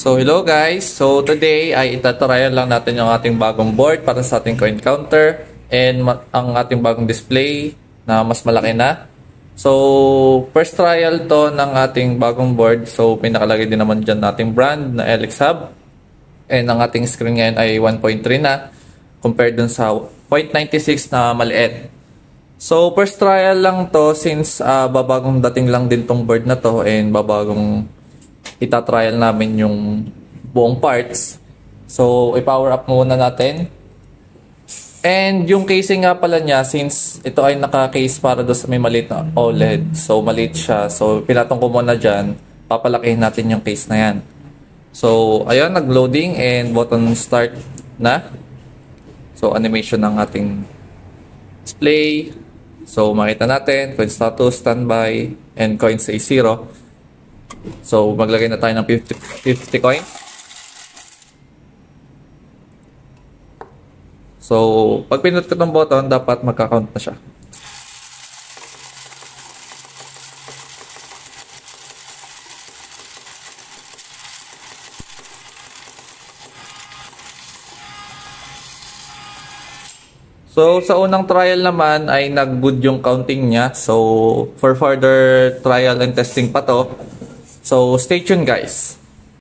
So hello guys, so today ay itatrial lang natin yung ating bagong board para sa ating coin counter and ang ating bagong display na mas malaki na. So first trial to ng ating bagong board, so pinakalagay din naman dyan nating brand na LX Hub and ang ating screen ngayon ay 1.3 na compared dun sa 0.96 na maliit. So first trial lang to since babagong dating lang din tong board na to and babagong itatrial namin yung buong parts. So, i-power up muna natin. And yung casing nga pala niya, since ito ay naka-case para doon sa may maliit na OLED. So, maliit siya. So, pinatong ko muna dyan. Papalakihin natin yung case na yan. So, ayun, nag-loading and button start na. So, animation ng ating display. So, makita natin, coin status, standby, and coins ay 0. So, maglagay na tayo ng 50 coins. So, pag pinut ko ng button, dapat magka-count na siya. So, sa unang trial naman ay nag-good yung counting niya. So, for further trial and testing pa to. So, stay tuned guys.